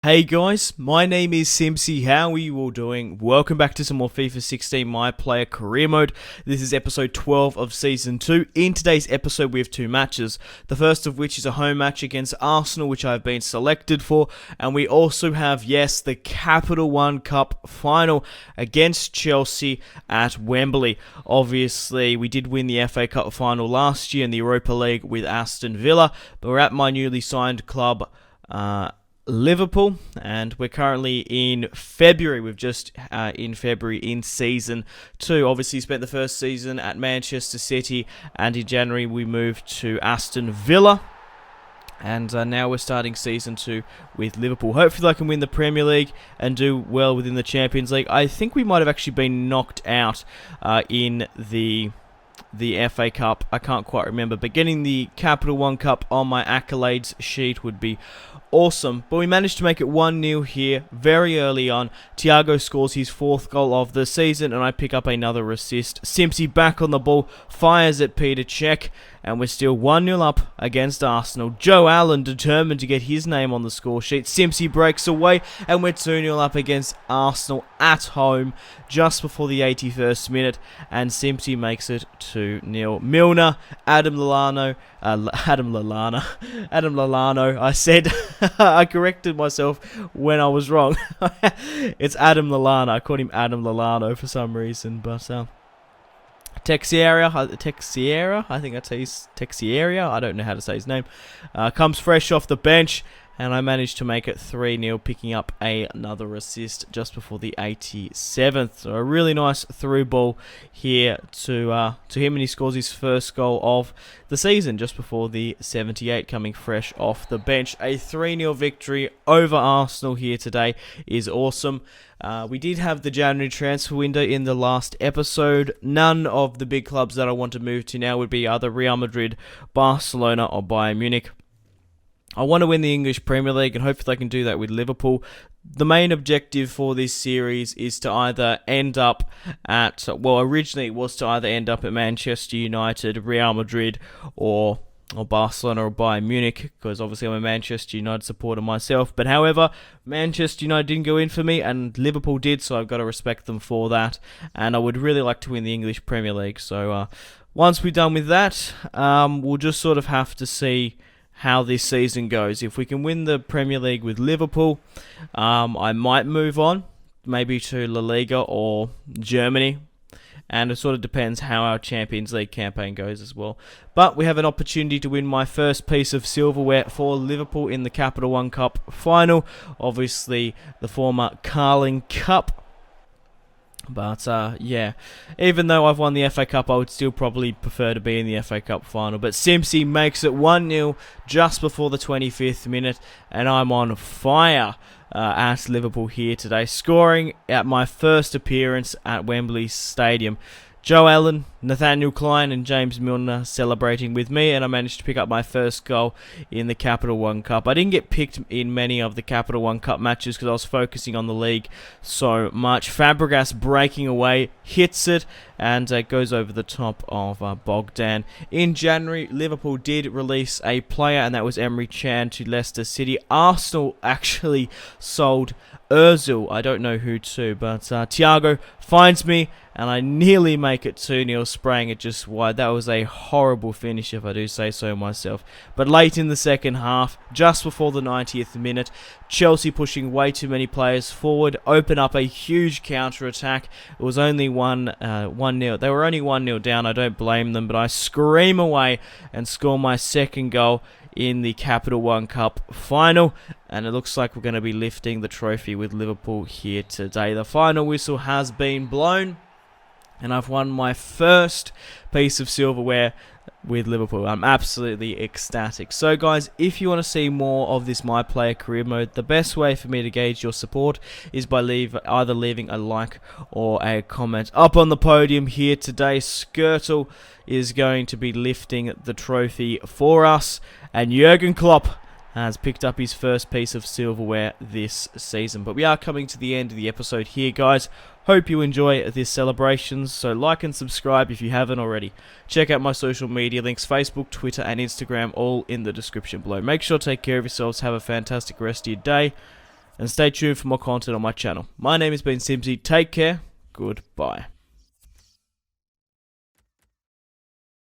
Hey guys, my name is Simpzy. How are you all doing? Welcome back to some more FIFA 16 My Player Career Mode. This is episode 12 of Season 2. In today's episode we have two matches, the first of which is a home match against Arsenal, which I've been selected for, and we also have, yes, the Capital One Cup final against Chelsea at Wembley. Obviously, we did win the FA Cup final last year in the Europa League with Aston Villa, but we're at my newly signed club, Liverpool, and we're currently in February. We've just in February in Season 2. Obviously spent the first season at Manchester City, and in January we moved to Aston Villa, and now we're starting Season 2 with Liverpool. Hopefully I can win the Premier League and do well within the Champions League. I think we might have actually been knocked out in the FA Cup. I can't quite remember, but getting the Capital One Cup on my accolades sheet would be awesome. But we managed to make it 1-0 here very early on. Thiago scores his fourth goal of the season, and I pick up another assist. Simpzy back on the ball, fires at Peter Cech, and we're still 1-0 up against Arsenal. Joe Allen determined to get his name on the score sheet. Simpzy breaks away, and we're 2-0 up against Arsenal at home just before the 81st minute, and Simpzy makes it 2-0. Milner, Adam Lallana, I said, I corrected myself when I was wrong. It's Adam Lallana. I called him Adam Lallana for some reason, but Texiera, I think that's Texiera, I don't know how to say his name, comes fresh off the bench, and I managed to make it 3-0, picking up another assist just before the 87th. So a really nice through ball here to him, and he scores his first goal of the season just before the 78, coming fresh off the bench. A 3-0 victory over Arsenal here today is awesome. We did have the January transfer window in the last episode. None of the big clubs that I want to move to now would be either Real Madrid, Barcelona, or Bayern Munich. I want to win the English Premier League, and hopefully I can do that with Liverpool. The main objective for this series is to either end up at, originally it was to either end up at Manchester United, Real Madrid, or Barcelona or Bayern Munich, because obviously I'm a Manchester United supporter myself. But however, Manchester United didn't go in for me, and Liverpool did, so I've got to respect them for that. And I would really like to win the English Premier League. So once we're done with that, we'll just sort of have to see how this season goes. If we can win the Premier League with Liverpool, I might move on, maybe to La Liga or Germany. And it sort of depends how our Champions League campaign goes as well. But we have an opportunity to win my first piece of silverware for Liverpool in the Capital One Cup final. Obviously, the former Carling Cup. But, yeah, even though I've won the FA Cup, I would still probably prefer to be in the FA Cup final. But Simpzy makes it 1-0 just before the 25th minute, and I'm on fire at Liverpool here today, scoring at my first appearance at Wembley Stadium. Joe Allen, Nathaniel Klein, and James Milner celebrating with me, and I managed to pick up my first goal in the Capital One Cup. I didn't get picked in many of the Capital One Cup matches because I was focusing on the league so much. Fabregas breaking away, hits it, and it goes over the top of Bogdan. In January, Liverpool did release a player, and that was Emre Can to Leicester City. Arsenal actually sold Ozil, I don't know who to, but Thiago finds me, and I nearly make it 2-0, spraying it just wide. That was a horrible finish, if I do say so myself. But late in the second half, just before the 90th minute, Chelsea pushing way too many players forward, open up a huge counter-attack. It was only 1-0. They were only 1-0 down, I don't blame them, but I scream away and score my second goal in the Capital One Cup final, and it looks like we're going to be lifting the trophy with Liverpool here today. The final whistle has been blown, and I've won my first piece of silverware with Liverpool. I'm absolutely ecstatic. So guys, if you want to see more of this My Player Career Mode, the best way for me to gauge your support is by either leaving a like or a comment. Up on the podium here today, Skirtle is going to be lifting the trophy for us, and Jurgen Klopp has picked up his first piece of silverware this season. But we are coming to the end of the episode here, guys. Hope you enjoy this celebrations, so like and subscribe if you haven't already. Check out my social media links, Facebook, Twitter and Instagram, all in the description below. Make sure to take care of yourselves, have a fantastic rest of your day, and stay tuned for more content on my channel. My name has been Simpzy. Take care. Goodbye.